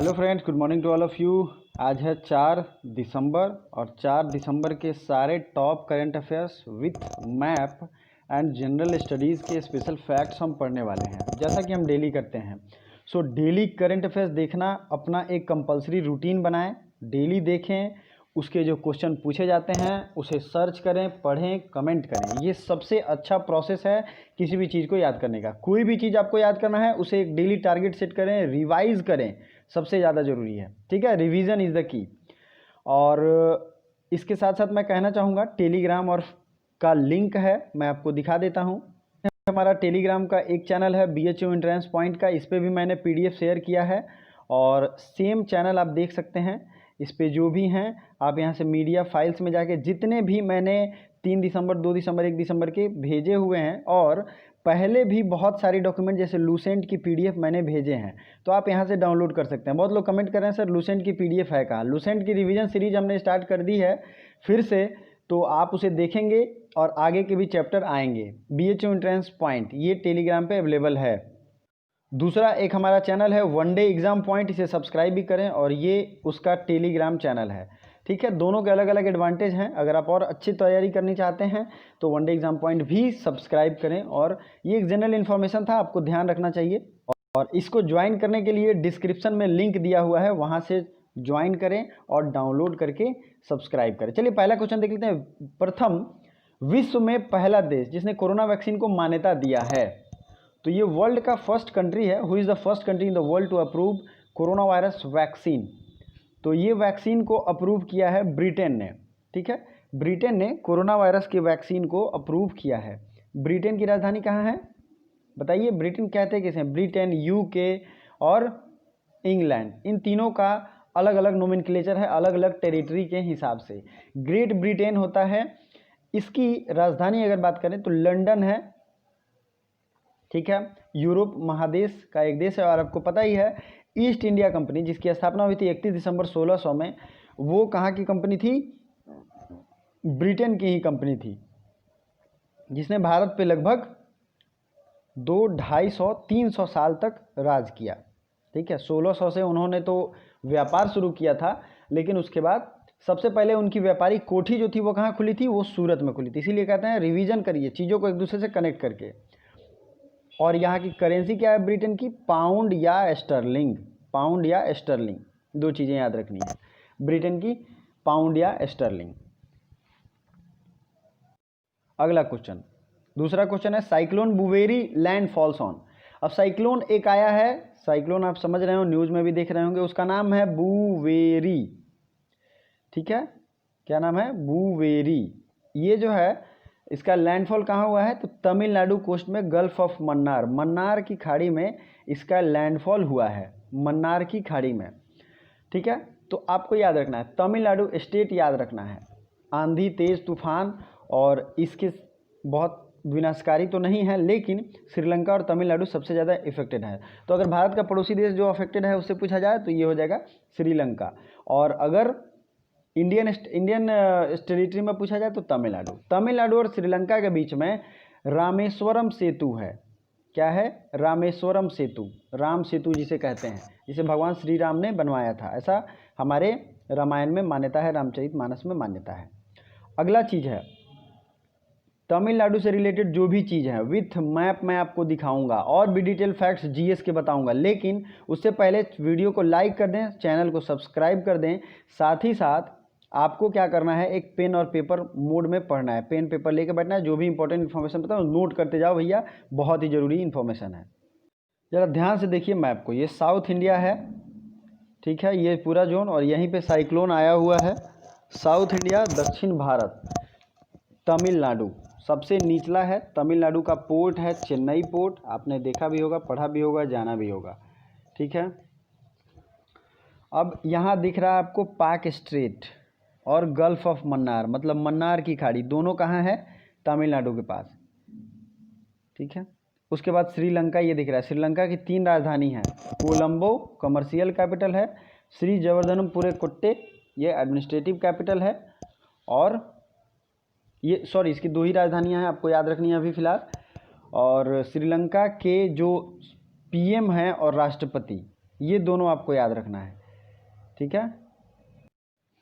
Hello friends, good morning to all of you. आज है 4 दिसंबर और 4 दिसंबर के सारे top current affairs with map and general studies के स्पेशल फैक्ट्स हम पढ़ने वाले हैं, जैसा कि हम डेली करते हैं। सो डेली करंट अफेयर्स देखना अपना एक कंपलसरी रूटीन बनाएं, डेली देखें, उसके जो क्वेश्चन पूछे जाते हैं उसे सर्च करें, पढ़ें, कमेंट करें। ये सबसे अच्छा प्रोसेस है किसी भी चीज़ को याद करने का। कोई भी चीज़ आपको याद करना है उसे एक डेली टारगेट सेट करें, रिवाइज करें, सबसे ज़्यादा ज़रूरी है। ठीक है, रिवीजन इज़ द की। और इसके साथ साथ मैं कहना चाहूँगा टेलीग्राम और का लिंक है, मैं आपको दिखा देता हूँ। हमारा टेलीग्राम का एक चैनल है BHU एंट्रेंस पॉइंट का, इस पर भी मैंने PDF शेयर किया है और सेम चैनल आप देख सकते हैं। इस पे जो भी हैं आप यहाँ से मीडिया फाइल्स में जाके जितने भी मैंने 3 दिसंबर, 2 दिसंबर, 1 दिसंबर के भेजे हुए हैं और पहले भी बहुत सारी डॉक्यूमेंट जैसे लूसेंट की PDF मैंने भेजे हैं, तो आप यहाँ से डाउनलोड कर सकते हैं। बहुत लोग कमेंट कर रहे हैं सर लूसेंट की PDF है कहाँ। लूसेंट की रिवीजन सीरीज हमने स्टार्ट कर दी है फिर से, तो आप उसे देखेंगे और आगे के भी चैप्टर आएंगे। BHU एंट्रेंस पॉइंट ये टेलीग्राम पे अवेलेबल है। दूसरा एक हमारा चैनल है वनडे एग्ज़ाम पॉइंट, इसे सब्सक्राइब भी करें और ये उसका टेलीग्राम चैनल है। ठीक है, दोनों के अलग अलग एडवांटेज हैं। अगर आप और अच्छी तैयारी करनी चाहते हैं तो वनडे एग्ज़ाम पॉइंट भी सब्सक्राइब करें। और ये एक जनरल इन्फॉर्मेशन था, आपको ध्यान रखना चाहिए। और इसको ज्वाइन करने के लिए डिस्क्रिप्शन में लिंक दिया हुआ है, वहाँ से ज्वाइन करें और डाउनलोड करके सब्सक्राइब करें। चलिए पहला क्वेश्चन देख लेते हैं। प्रथम विश्व में पहला देश जिसने कोरोना वैक्सीन को मान्यता दिया है, तो ये वर्ल्ड का फर्स्ट कंट्री है। Who is the first country in the world to approve corona virus vaccine? तो ये वैक्सीन को अप्रूव किया है ब्रिटेन ने। ठीक है, ब्रिटेन ने कोरोना वायरस की वैक्सीन को अप्रूव किया है। ब्रिटेन की राजधानी कहाँ है बताइए? ब्रिटेन कहते हैं किसे? ब्रिटेन, UK और इंग्लैंड, इन तीनों का अलग अलग नोमेनक्लेचर है, अलग अलग टेरिटरी के हिसाब से। ग्रेट ब्रिटेन होता है, इसकी राजधानी अगर बात करें तो लंदन है। ठीक है, यूरोप महादेश का एक देश है। और आपको पता ही है ईस्ट इंडिया कंपनी जिसकी स्थापना हुई थी 31 दिसंबर 1600 में, वो कहाँ की कंपनी थी? ब्रिटेन की ही कंपनी थी, जिसने भारत पे लगभग 200-250-300 साल तक राज किया। ठीक है, 1600 से उन्होंने तो व्यापार शुरू किया था, लेकिन उसके बाद सबसे पहले उनकी व्यापारिक कोठी जो थी वो कहाँ खुली थी? वो सूरत में खुली थी। इसीलिए कहते हैं रिवीजन करिए चीज़ों को एक दूसरे से कनेक्ट करके। और यहाँ की करेंसी क्या है ब्रिटेन की? पाउंड या स्टर्लिंग। पाउंड या स्टर्लिंग, दो चीज़ें याद रखनी है ब्रिटेन की, पाउंड या स्टर्लिंग। अगला क्वेश्चन, दूसरा क्वेश्चन है साइक्लोन बुवेरी लैंड फॉल्स ऑन। अब साइक्लोन एक आया है, साइक्लोन आप समझ रहे हो, न्यूज़ में भी देख रहे होंगे, उसका नाम है बुवेरी। ठीक है, क्या नाम है? बुवेरी। ये जो है इसका लैंडफॉल कहाँ हुआ है? तो तमिलनाडु कोस्ट में गल्फ ऑफ मन्नार, मन्नार की खाड़ी में इसका लैंडफॉल हुआ है, मन्नार की खाड़ी में। ठीक है, तो आपको याद रखना है तमिलनाडु स्टेट याद रखना है। आंधी, तेज तूफान और इसके बहुत विनाशकारी तो नहीं है, लेकिन श्रीलंका और तमिलनाडु सबसे ज़्यादा इफेक्टेड है। तो अगर भारत का पड़ोसी देश जो अफेक्टेड है उससे पूछा जाए तो ये हो जाएगा श्रीलंका। और अगर इंडियन टेरिटरी में पूछा जाए तो तमिलनाडु। तमिलनाडु और श्रीलंका के बीच में रामेश्वरम सेतु है। क्या है? रामेश्वरम सेतु, राम सेतु जिसे कहते हैं, जिसे भगवान श्री राम ने बनवाया था, ऐसा हमारे रामायण में मान्यता है, रामचरितमानस में मान्यता है। अगला चीज़ है तमिलनाडु से रिलेटेड जो भी चीज़ है विथ मैप मैं आपको दिखाऊंगा और भी डिटेल फैक्ट्स GS के बताऊंगा, लेकिन उससे पहले वीडियो को लाइक कर दें, चैनल को सब्सक्राइब कर दें। साथ ही साथ आपको क्या करना है, एक पेन और पेपर मोड में पढ़ना है, पेन पेपर लेके बैठना है, जो भी इंपॉर्टेंट इन्फॉर्मेशन बताऊँ नोट करते जाओ भैया, बहुत ही ज़रूरी इन्फॉर्मेशन है। ज़रा ध्यान से देखिए मैप को, ये साउथ इंडिया है। ठीक है, ये पूरा जोन, और यहीं पे साइक्लोन आया हुआ है। साउथ इंडिया, दक्षिण भारत, तमिलनाडु सबसे निचला है। तमिलनाडु का पोर्ट है चेन्नई पोर्ट, आपने देखा भी होगा, पढ़ा भी होगा, जाना भी होगा। ठीक है, अब यहाँ दिख रहा है आपको पाक स्ट्रेट और गल्फ ऑफ मन्नार, मतलब मन्नार की खाड़ी, दोनों कहाँ है? तमिलनाडु के पास। ठीक है, उसके बाद श्रीलंका ये दिख रहा है। श्रीलंका की 3 राजधानी हैं, कोलंबो कमर्शियल कैपिटल है, श्री जगन्नाथपुरे कोट्टे ये एडमिनिस्ट्रेटिव कैपिटल है, और ये इसकी 2 ही राजधानियां हैं, आपको याद रखनी है अभी फ़िलहाल। और श्रीलंका के जो PM हैं और राष्ट्रपति, ये दोनों आपको याद रखना है, ठीक है।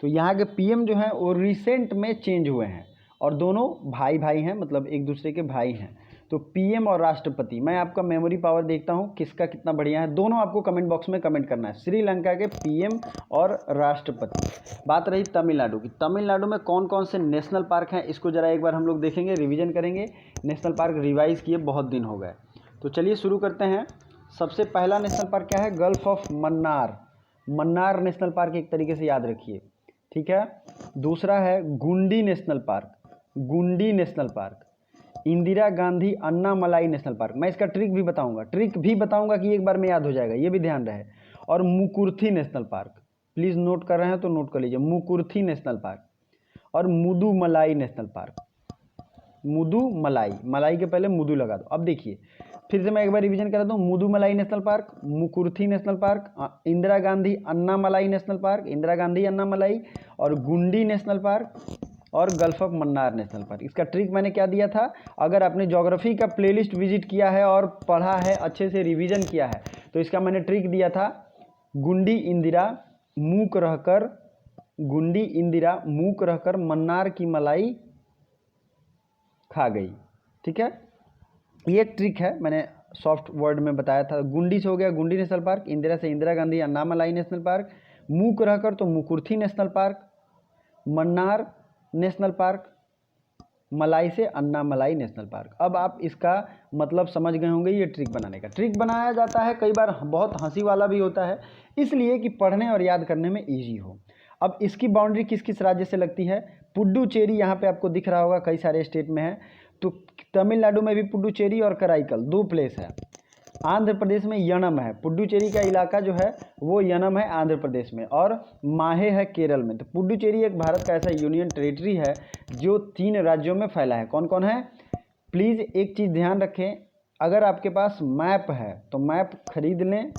तो यहाँ के पीएम जो हैं वो रिसेंट में चेंज हुए हैं और दोनों भाई भाई हैं, मतलब एक दूसरे के भाई हैं। तो पीएम और राष्ट्रपति, मैं आपका मेमोरी पावर देखता हूँ किसका कितना बढ़िया है, दोनों आपको कमेंट बॉक्स में कमेंट करना है। श्रीलंका के पीएम और राष्ट्रपति। बात रही तमिलनाडु की, तमिलनाडु में कौन कौन से नेशनल पार्क हैं इसको ज़रा एक बार हम लोग देखेंगे, रिवीजन करेंगे। नेशनल पार्क रिवाइज किए बहुत दिन हो गए, तो चलिए शुरू करते हैं। सबसे पहला नेशनल पार्क क्या है? Gulf of Mannar. Mannar national park एक तरीके से याद रखिए, ठीक है। दूसरा है गुंडी नेशनल पार्क, गुंडी national park. Indira Gandhi Annamalai national park, मैं इसका ट्रिक भी बताऊंगा कि एक बार में याद हो जाएगा, ये भी ध्यान रहे। और Mukurthi national park, please note कर रहे हैं तो नोट कर लीजिए, मुकुर्थी नेशनल पार्क। और मुदुमलाई नेशनल पार्क, मुदुमलाई, मलाई के पहले मुदु लगा दो। अब देखिए फिर से मैं एक बार रिवीजन करा दूं, Mudumalai national park, Mukurthi national park, Indira Gandhi Annamalai national park, Indira Gandhi Annamalai, और गुंडी नेशनल पार्क, और gulf of Mannar national park. इसका ट्रिक मैंने क्या दिया था, अगर आपने ज्योग्राफी का प्लेलिस्ट विजिट किया है और पढ़ा है, अच्छे से रिवीजन किया है, तो इसका मैंने ट्रिक दिया था, गुंडी इंदिरा मूक रहकर, गुंडी इंदिरा मूक रहकर मन्नार की मलाई खा गई, ठीक है। ये ट्रिक है, मैंने सॉफ्ट वर्ड में बताया था। गुंडी से हो गया गुंडी नेशनल पार्क, इंदिरा से इंदिरा गांधी अन्नामलाई नेशनल पार्क, मूक रहकर तो Mukurthi national park, Mannar national park, मलाई से अन्नामलाई नेशनल पार्क। अब आप इसका मतलब समझ गए होंगे, ये ट्रिक बनाने का। ट्रिक बनाया जाता है कई बार बहुत हंसी वाला भी होता है, इसलिए कि पढ़ने और याद करने में ईजी हो। अब इसकी बाउंड्री किस किस राज्य से लगती है? पुडुचेरी यहाँ पे आपको दिख रहा होगा, कई सारे स्टेट में है। तो तमिलनाडु में भी पुडुचेरी और कराईकल दो प्लेस है। आंध्र प्रदेश में यनम है, पुडुचेरी का इलाका जो है वो यनम है आंध्र प्रदेश में, और माहे है केरल में। तो पुडुचेरी एक भारत का ऐसा यूनियन टेरिटरी है जो 3 राज्यों में फैला है। कौन कौन है? प्लीज़ एक चीज़ ध्यान रखें, अगर आपके पास मैप है तो मैप खरीद लें,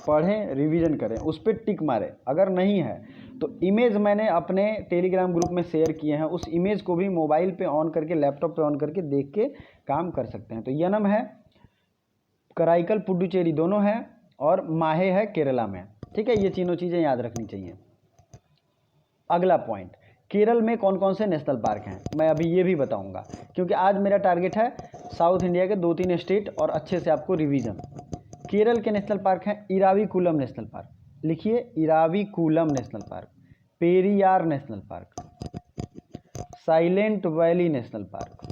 पढ़ें, रिवीजन करें, उस पर टिक मारें। अगर नहीं है तो इमेज मैंने अपने टेलीग्राम ग्रुप में शेयर किए हैं, उस इमेज को भी मोबाइल पे ऑन करके, लैपटॉप पे ऑन करके देख के काम कर सकते हैं। तो यनम है, कराईकल, पुडुचेरी दोनों है, और माहे है केरला में, ठीक है। ये तीनों चीज़ें याद रखनी चाहिए। अगला पॉइंट, केरल में कौन कौन से नेशनल पार्क हैं, मैं अभी ये भी बताऊंगा, क्योंकि आज मेरा टारगेट है साउथ इंडिया के 2-3 स्टेट और अच्छे से आपको रिवीजन। केरल के नेशनल पार्क हैं इराविकुलम नेशनल पार्क, लिखिए Eravikulam national park, Periyar national park, silent valley national park,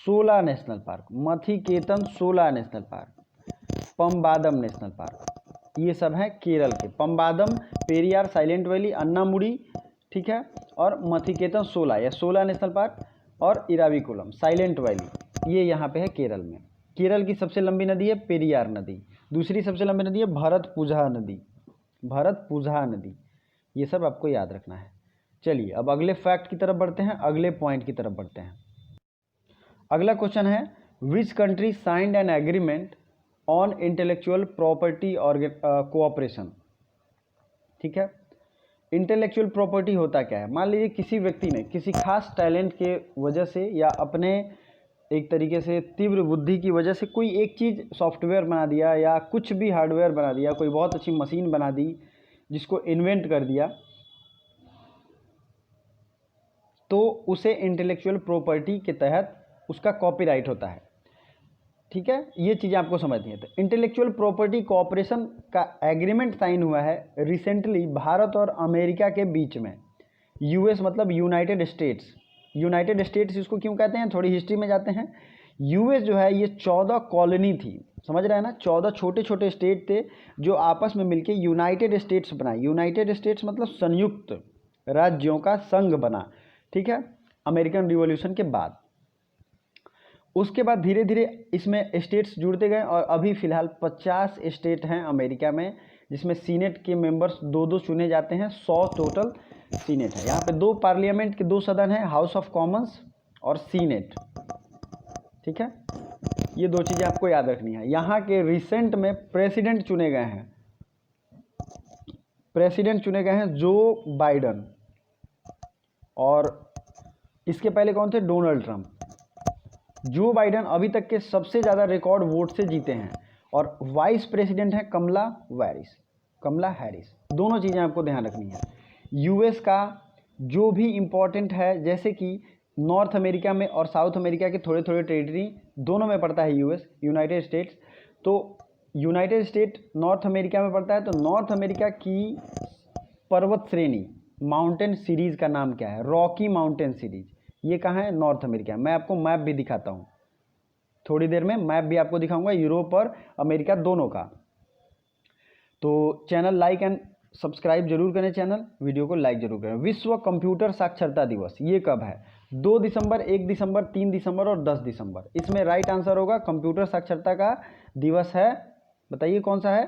सोला नेशनल पार्क, मथिकेतन सोला नेशनल पार्क, पम्बादम नेशनल पार्क। ये सब हैं केरल के, पम्बादम, पेरियार, साइलेंट वैली, अन्नामुडी, ठीक है, और मथिकेतन सोला, या सोला नेशनल पार्क, और इराविकुलम, साइलेंट वैली, ये यहाँ पे है केरल में। केरल की सबसे लंबी नदी है पेरियार नदी, दूसरी सबसे लंबी नदी है भरतपुझा नदी, भरतपुझा नदी। ये सब आपको याद रखना है। चलिए अब अगले फैक्ट की तरफ बढ़ते हैं, अगले पॉइंट की तरफ बढ़ते हैं। अगला क्वेश्चन है, which country signed an agreement on intellectual property cooperation, ठीक है। इंटेलेक्चुअल प्रॉपर्टी होता क्या है? मान लीजिए किसी व्यक्ति ने किसी खास टैलेंट के वजह से या अपने एक तरीके से तीव्र बुद्धि की वजह से कोई एक चीज़ सॉफ्टवेयर बना दिया, या कुछ भी हार्डवेयर बना दिया, कोई बहुत अच्छी मशीन बना दी जिसको इन्वेंट कर दिया, तो उसे इंटेलेक्चुअल प्रॉपर्टी के तहत उसका कॉपीराइट होता है, ठीक है। ये चीज़ें आपको समझनी है। तो इंटेलेक्चुअल प्रॉपर्टी कोऑपरेशन का एग्रीमेंट साइन हुआ है रिसेंटली भारत और अमेरिका के बीच में। यूएस मतलब यूनाइटेड स्टेट्स, यूनाइटेड स्टेट्स इसको क्यों कहते हैं, थोड़ी हिस्ट्री में जाते हैं। यूएस जो है ये 14 कॉलोनी थी, समझ रहे हैं ना, 14 छोटे छोटे स्टेट थे जो आपस में मिलके यूनाइटेड स्टेट्स बनाए। यूनाइटेड स्टेट्स मतलब संयुक्त राज्यों का संघ बना, ठीक है, अमेरिकन रिवॉल्यूशन के बाद। उसके बाद धीरे धीरे इसमें स्टेट्स जुड़ते गए और अभी फ़िलहाल 50 स्टेट हैं अमेरिका में, जिसमें सीनेट के मेंबर्स 2-2 चुने जाते हैं। 100 टोटल सीनेट है। यहाँ पे 2 पार्लियामेंट के 2 सदन हैं, हाउस ऑफ कॉमन्स और सीनेट, ठीक है। ये 2 चीज़ें आपको याद रखनी है। यहाँ के रिसेंट में प्रेसिडेंट चुने गए हैं, प्रेसिडेंट चुने गए हैं जो बाइडन, और इसके पहले कौन थे, डोनाल्ड ट्रंप। जो बाइडन अभी तक के सबसे ज़्यादा रिकॉर्ड वोट से जीते हैं, और वाइस प्रेसिडेंट है कमला हैरिस। दोनों चीज़ें आपको ध्यान रखनी है। यूएस का जो भी इम्पोर्टेंट है, जैसे कि नॉर्थ अमेरिका में और साउथ अमेरिका के थोड़े थोड़े टेरिटरी दोनों में पड़ता है यूएस, यूनाइटेड स्टेट्स। तो यूनाइटेड स्टेट नॉर्थ अमेरिका में पड़ता है, तो नॉर्थ अमेरिका की पर्वत श्रेणी माउंटेन सीरीज़ का नाम क्या है? Rocky mountain series. ये कहाँ है? North America. मैं आपको मैप भी दिखाता हूँ, थोड़ी देर में मैप भी आपको दिखाऊंगा यूरोप और अमेरिका दोनों का। तो चैनल लाइक एंड सब्सक्राइब जरूर करें, चैनल वीडियो को लाइक जरूर करें। विश्व कंप्यूटर साक्षरता दिवस ये कब है? 2 दिसंबर, 1 दिसंबर, 3 दिसंबर और 10 दिसंबर। इसमें राइट आंसर होगा कंप्यूटर साक्षरता का दिवस है, बताइए कौन सा है?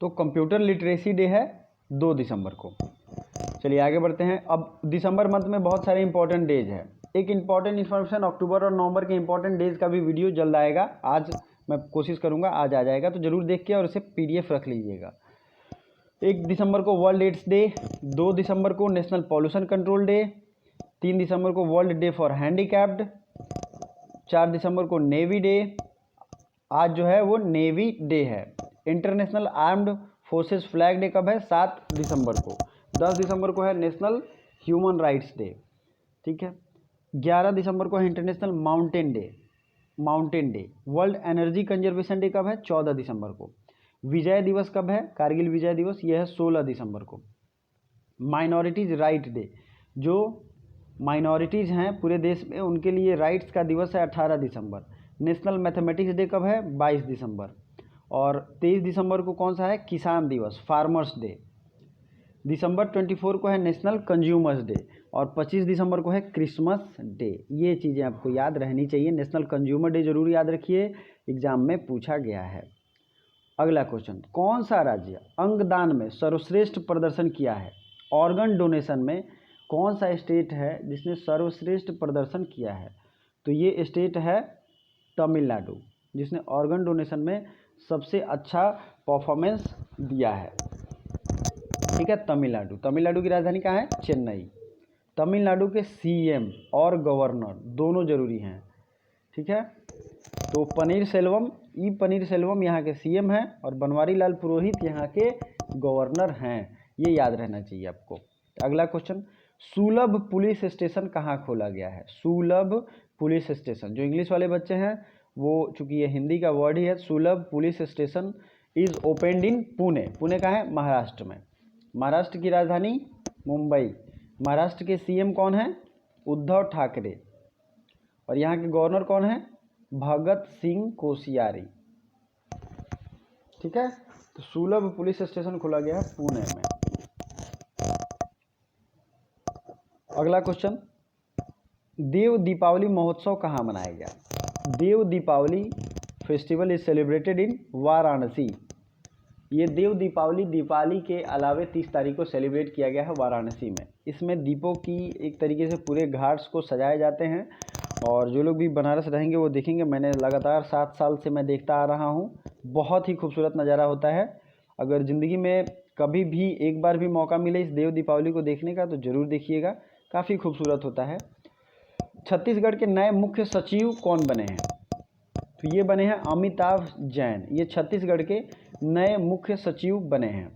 तो कंप्यूटर लिटरेसी डे है 2 दिसंबर को। चलिए आगे बढ़ते हैं। अब दिसंबर मंथ में बहुत सारे इंपॉर्टेंट डेज है। एक इंपॉर्टेंट इन्फॉर्मेशन, अक्टूबर और नवंबर के इंपॉर्टेंट डेज का भी वीडियो जल्द आएगा। आज मैं कोशिश करूंगा आज आ जाएगा, तो जरूर देख के और इसे पीडीएफ रख लीजिएगा। 1 दिसंबर को वर्ल्ड एड्स डे, 2 दिसंबर को नेशनल पॉल्यूशन कंट्रोल डे, 3 दिसंबर को वर्ल्ड डे फॉर हैंडीकैप्ड, 4 दिसंबर को नेवी डे, आज जो है वो नेवी डे है। International armed forces flag day कब है? 7 दिसंबर को। 10 दिसंबर को है नेशनल ह्यूमन राइट्स डे, ठीक है। 11 दिसंबर को है international mountain day. World energy conservation day कब है? 14 दिसंबर को। विजय दिवस कब है? कारगिल विजय दिवस, यह है 16 दिसंबर को। माइनॉरिटीज़ राइट डे, जो माइनॉरिटीज़ हैं पूरे देश में उनके लिए राइट्स का दिवस है 18 दिसंबर। नेशनल मैथमेटिक्स डे कब है? 22 दिसंबर। और 23 दिसंबर को कौन सा है? किसान दिवस, फार्मर्स डे। दिसंबर 24 को है नेशनल कंज्यूमर्स डे और 25 दिसंबर को है क्रिसमस डे। ये चीज़ें आपको याद रहनी चाहिए। नेशनल कंज्यूमर डे जरूर याद रखिए, एग्जाम में पूछा गया है। अगला क्वेश्चन, कौन सा राज्य अंगदान में सर्वश्रेष्ठ प्रदर्शन किया है? ऑर्गन डोनेशन में कौन सा स्टेट है जिसने सर्वश्रेष्ठ प्रदर्शन किया है? तो ये स्टेट है तमिलनाडु, जिसने ऑर्गन डोनेशन में सबसे अच्छा परफॉर्मेंस दिया है, ठीक है। तमिलनाडु की राजधानी कहाँ है? चेन्नई। तमिलनाडु के सीएम और गवर्नर दोनों जरूरी हैं, ठीक है। तो पनीर सेल्वम यहाँ के सीएम हैं और बनवारी लाल पुरोहित यहाँ के गवर्नर हैं, ये याद रहना चाहिए आपको। अगला क्वेश्चन, सुलभ पुलिस स्टेशन कहाँ खोला गया है? सुलभ पुलिस स्टेशन, जो इंग्लिश वाले बच्चे हैं वो, चूंकि ये हिंदी का वर्ड ही है, सुलभ पुलिस स्टेशन इज ओपेंड इन पुणे। पुणे का है? महाराष्ट्र में। महाराष्ट्र की राजधानी मुंबई। महाराष्ट्र के सीएम कौन है? उद्धव ठाकरे। और यहाँ के गवर्नर कौन है? भगत सिंह कोश्यारी, ठीक है। तो सुलभ पुलिस स्टेशन खोला गया है पुणे में। अगला क्वेश्चन, देव दीपावली महोत्सव कहाँ मनाया गया? Dev Deepavali festival is celebrated in Varanasi. ये देव दीपावली दिवाली के अलावे 30 तारीख को सेलिब्रेट किया गया है वाराणसी में। इसमें दीपों की एक तरीके से पूरे घाट्स को सजाए जाते हैं और जो लोग भी बनारस रहेंगे वो देखेंगे। मैंने लगातार 7 साल से मैं देखता आ रहा हूँ, बहुत ही खूबसूरत नज़ारा होता है। अगर ज़िंदगी में कभी भी एक बार भी मौका मिले इस देव दीपावली को देखने का तो ज़रूर देखिएगा, काफ़ी खूबसूरत होता है। छत्तीसगढ़ के नए मुख्य सचिव कौन बने हैं? तो ये बने हैं अमिताभ जैन। ये छत्तीसगढ़ के नए मुख्य सचिव बने हैं।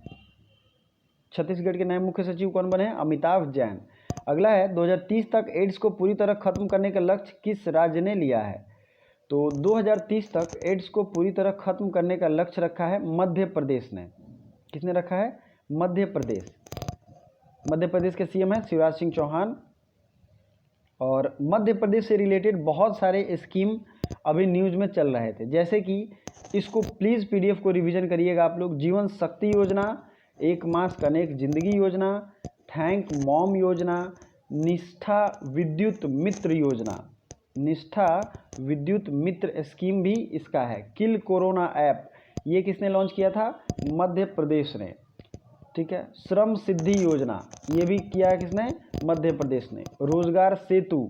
छत्तीसगढ़ के नए मुख्य सचिव कौन बने हैं? अमिताभ जैन। अगला है, 2030 तक एड्स को पूरी तरह खत्म करने का लक्ष्य किस राज्य ने लिया है? तो 2030 तक एड्स को पूरी तरह खत्म करने का लक्ष्य रखा है मध्य प्रदेश ने। किसने रखा है? मध्य प्रदेश। मध्य प्रदेश के सीएम हैं शिवराज सिंह चौहान। और मध्य प्रदेश से रिलेटेड बहुत सारे स्कीम अभी न्यूज़ में चल रहे थे, जैसे कि इसको प्लीज़ पीडीएफ को रिवीजन करिएगा आप लोग। जीवन शक्ति योजना, एक मास्क अनेक जिंदगी योजना, थैंक मॉम योजना, निष्ठा विद्युत मित्र योजना। निष्ठा विद्युत मित्र स्कीम भी इसका है। किल कोरोना ऐप, ये किसने लॉन्च किया था? मध्य प्रदेश ने, ठीक है। श्रम सिद्धि योजना, ये भी किया है किसने? मध्य प्रदेश ने। रोजगार सेतु,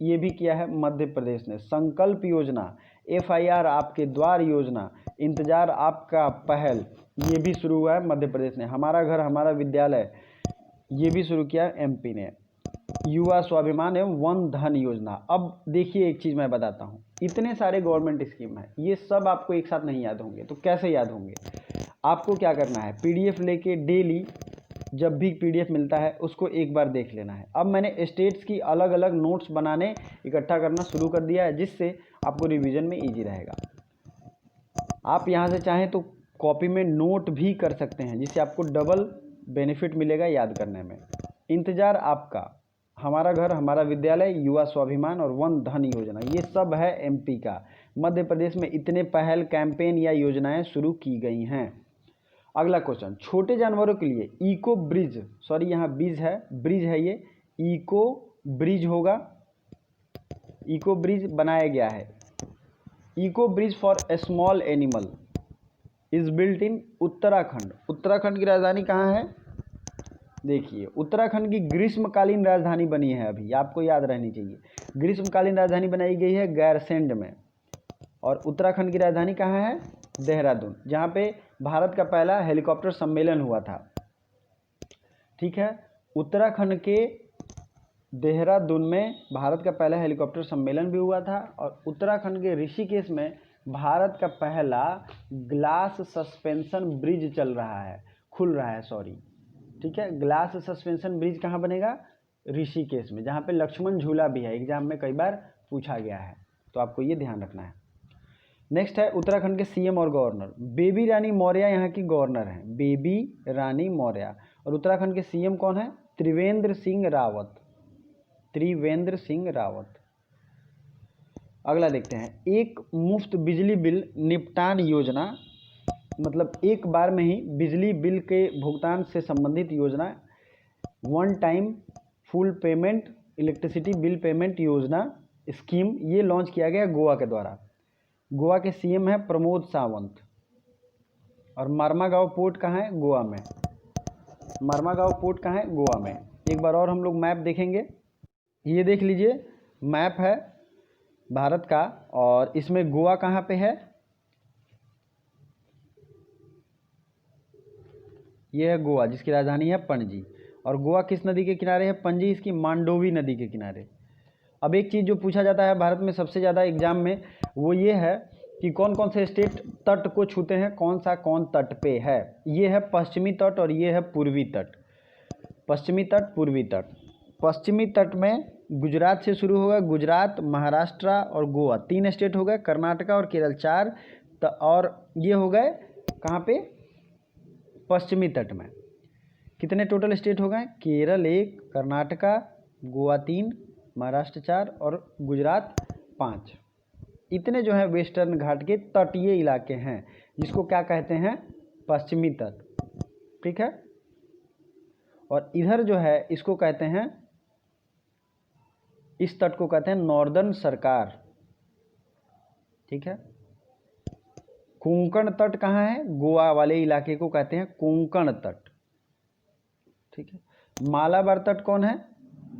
ये भी किया है मध्य प्रदेश ने। संकल्प योजना, FIR आपके द्वार योजना, इंतजार आपका पहल, ये भी शुरू हुआ है मध्य प्रदेश ने। हमारा घर हमारा विद्यालय, ये भी शुरू किया MP ने। युवा स्वाभिमान एवं वन धन योजना। अब देखिए एक चीज़ मैं बताता हूँ, इतने सारे गवर्नमेंट स्कीम है, ये सब आपको एक साथ नहीं याद होंगे, तो कैसे याद होंगे? आपको क्या करना है, पीडीएफ लेके डेली जब भी पीडीएफ मिलता है उसको एक बार देख लेना है। अब मैंने स्टेट्स की अलग अलग नोट्स बनाने इकट्ठा करना शुरू कर दिया है, जिससे आपको रिवीजन में ईजी रहेगा। आप यहाँ से चाहें तो कॉपी में नोट भी कर सकते हैं, जिससे आपको डबल बेनिफिट मिलेगा याद करने में। इंतज़ार आपका, हमारा घर हमारा विद्यालय, युवा स्वाभिमान और वन धन योजना, ये सब है एमपी का। मध्य प्रदेश में इतने पहल, कैंपेन या योजनाएं शुरू की गई हैं। अगला क्वेश्चन, छोटे जानवरों के लिए इको ब्रिज, सॉरी यहाँ ब्रिज है ये, इको ब्रिज होगा, इको ब्रिज बनाया गया है। Eco bridge for small animal is built in Uttarakhand. Uttarakhand की राजधानी कहाँ है? देखिए, उत्तराखंड की ग्रीष्मकालीन राजधानी बनी है, अभी आपको याद रहनी चाहिए। ग्रीष्मकालीन राजधानी बनाई गई है गैरसेंड में, और उत्तराखंड की राजधानी कहाँ है? देहरादून, जहाँ पे भारत का पहला हेलीकॉप्टर सम्मेलन हुआ था। ठीक है, उत्तराखंड के देहरादून में भारत का पहला हेलीकॉप्टर सम्मेलन भी हुआ था, और उत्तराखंड के ऋषिकेश में भारत का पहला ग्लास सस्पेंशन ब्रिज खुल रहा है सॉरी। ठीक है, ग्लास सस्पेंशन ब्रिज कहाँ बनेगा? ऋषिकेश में, जहाँ पे लक्ष्मण झूला भी है, एग्जाम में कई बार पूछा गया है, तो आपको ये ध्यान रखना है। नेक्स्ट है उत्तराखंड के सीएम और गवर्नर। बेबी रानी मौर्य यहाँ की गवर्नर हैं, बेबी रानी मौर्य। और उत्तराखंड के सीएम कौन है? त्रिवेंद्र सिंह रावत, त्रिवेंद्र सिंह रावत। अगला देखते हैं, एक मुफ्त बिजली बिल निपटान योजना, मतलब एक बार में ही बिजली बिल के भुगतान से संबंधित योजना, one time full payment electricity bill payment योजना स्कीम, ये लॉन्च किया गया गोवा के द्वारा। गोवा के सीएम है प्रमोद सावंत। और मार्मागांव पोर्ट कहाँ है? गोवा में। मार्मागांव पोर्ट कहाँ है? गोवा में। एक बार और हम लोग मैप देखेंगे, ये देख लीजिए, मैप है भारत का, और इसमें गोवा कहाँ पे है? ये है गोवा, जिसकी राजधानी है पणजी। और गोवा किस नदी के किनारे है? पणजी इसकी मांडोवी नदी के किनारे। अब एक चीज़ जो पूछा जाता है भारत में सबसे ज़्यादा एग्जाम में, वो ये है कि कौन कौन से स्टेट तट को छूते हैं, कौन तट पे है। ये है पश्चिमी तट और ये है पूर्वी तट। पश्चिमी तट, पूर्वी तट। पश्चिमी तट में गुजरात से शुरू होगा, गुजरात, महाराष्ट्र और गोवा, 3 स्टेट हो गए, कर्नाटका और केरल 4, और ये हो गए कहाँ पे? पश्चिमी तट में। कितने टोटल स्टेट हो गए? केरल 1, कर्नाटका, गोवा 3, महाराष्ट्र 4 और गुजरात 5। इतने जो है वेस्टर्न घाट के तटीय इलाके हैं, जिसको क्या कहते हैं? पश्चिमी तट। ठीक है, और इधर जो है इसको कहते हैं, इस तट को कहते हैं नॉर्दर्न सरकार। ठीक है, कोंकण तट कहाँ है? गोवा वाले इलाके को कहते हैं कोंकण तट। ठीक है, मालाबार तट कौन है?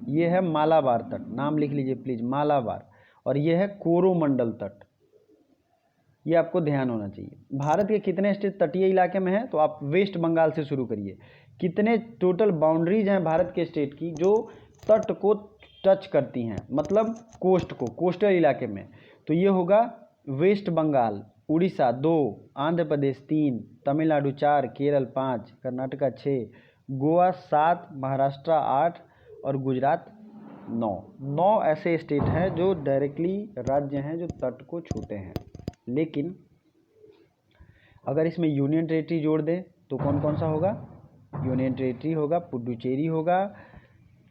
ये है मालाबार तट, नाम लिख लीजिए प्लीज, मालाबार। और ये है कोरोमंडल तट, ये आपको ध्यान होना चाहिए। भारत के कितने स्टेट तटीय इलाके में है? तो आप वेस्ट बंगाल से शुरू करिए। कितने टोटल बाउंड्रीज हैं भारत के स्टेट की जो तट को टच करती हैं, मतलब कोस्ट को, कोस्टल इलाके में? तो ये होगा वेस्ट बंगाल, उड़ीसा 2, आंध्र प्रदेश 3, तमिलनाडु 4, केरल 5, कर्नाटका 6, गोवा 7, महाराष्ट्र 8 और गुजरात 9 ऐसे स्टेट हैं जो डायरेक्टली राज्य हैं जो तट को छूते हैं। लेकिन अगर इसमें यूनियन टेरिटरी जोड़ दें तो कौन कौन सा होगा? यूनियन टेरिटरी होगा, पुडुचेरी होगा,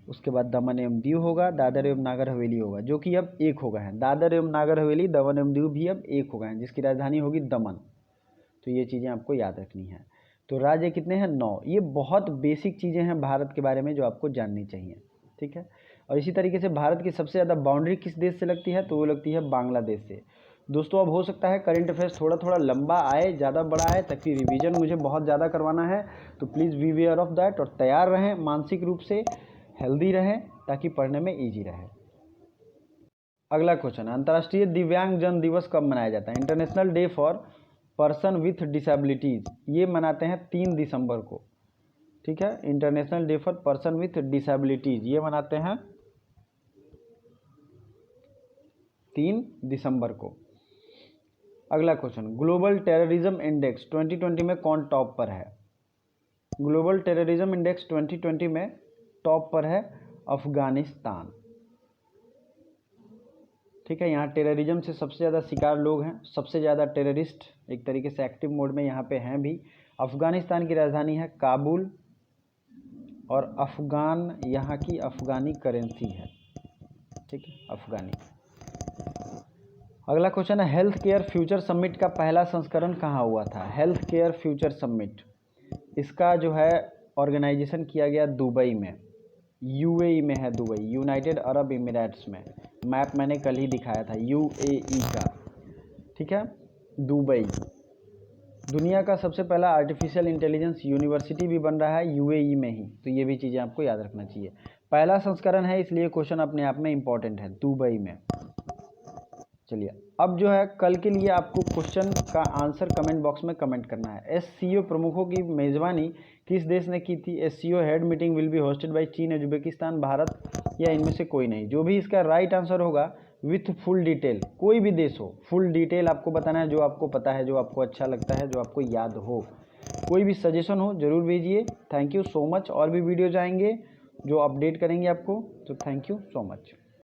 उसके बाद दमन एवं दीव होगा, दादर एवं नागर हवेली होगा, जो कि अब एक हो गए हैं। दादर एवं नागर हवेली, दमन एवं दीव भी अब एक हो गए हैं, जिसकी राजधानी होगी दमन। तो ये चीज़ें आपको याद रखनी है। तो राज्य कितने हैं? 9। ये बहुत बेसिक चीज़ें हैं भारत के बारे में जो आपको जाननी चाहिए। ठीक है, और इसी तरीके से भारत की सबसे ज़्यादा बाउंड्री किस देश से लगती है? तो वो लगती है बांग्लादेश से। दोस्तों, अब हो सकता है करंट अफेयर्स थोड़ा थोड़ा लंबा आए, ज़्यादा बड़ा आए, ताकि रिवीजन मुझे बहुत ज़्यादा करवाना है। तो please be aware of that, और तैयार रहें, मानसिक रूप से हेल्दी रहें, ताकि पढ़ने में ईजी रहे। अगला क्वेश्चन, अंतर्राष्ट्रीय दिव्यांग जन दिवस कब मनाया जाता है? International day for person with disabilities, ये मनाते हैं 3 दिसंबर को। ठीक है, international day for person with disabilities ये मनाते हैं 3 दिसंबर को। अगला क्वेश्चन, ग्लोबल टेररिज्म इंडेक्स 2020 में कौन टॉप पर है? ग्लोबल टेररिज्म इंडेक्स 2020 में टॉप पर है अफगानिस्तान। ठीक है, यहाँ टेररिज्म से सबसे ज़्यादा शिकार लोग हैं, सबसे ज़्यादा टेररिस्ट एक तरीके से एक्टिव मोड में यहाँ पे हैं भी। अफगानिस्तान की राजधानी है काबुल और अफगान यहाँ की अफगानी करेंसी है। ठीक है, अफगानी। अगला क्वेश्चन है, हेल्थ केयर फ्यूचर समिट का पहला संस्करण कहाँ हुआ था? हेल्थ केयर फ्यूचर समिट, इसका जो है ऑर्गेनाइजेशन किया गया दुबई में, यूएई में है, दुबई, यूनाइटेड अरब इमिरेट्स में। मैप मैंने कल ही दिखाया था यूएई का। ठीक है, दुबई। दुनिया का सबसे पहला आर्टिफिशियल इंटेलिजेंस यूनिवर्सिटी भी बन रहा है यूएई में ही, तो ये भी चीज़ें आपको याद रखना चाहिए। पहला संस्करण है इसलिए क्वेश्चन अपने आप में इम्पॉर्टेंट है, दुबई में। चलिए, अब जो है कल के लिए आपको क्वेश्चन का आंसर कमेंट बॉक्स में कमेंट करना है। एससीओ प्रमुखों की मेज़बानी किस देश ने की थी? SCO head meeting will be hosted by चीन, उज्बेकिस्तान, भारत या इनमें से कोई नहीं। जो भी इसका राइट आंसर होगा विथ फुल डिटेल, कोई भी देश हो, फुल डिटेल आपको बताना है, जो आपको पता है, जो आपको अच्छा लगता है, जो आपको याद हो। कोई भी सजेशन हो ज़रूर भेजिए। Thank you so much. और भी वीडियोज आएंगे जो अपडेट करेंगे आपको, तो थैंक यू सो मच।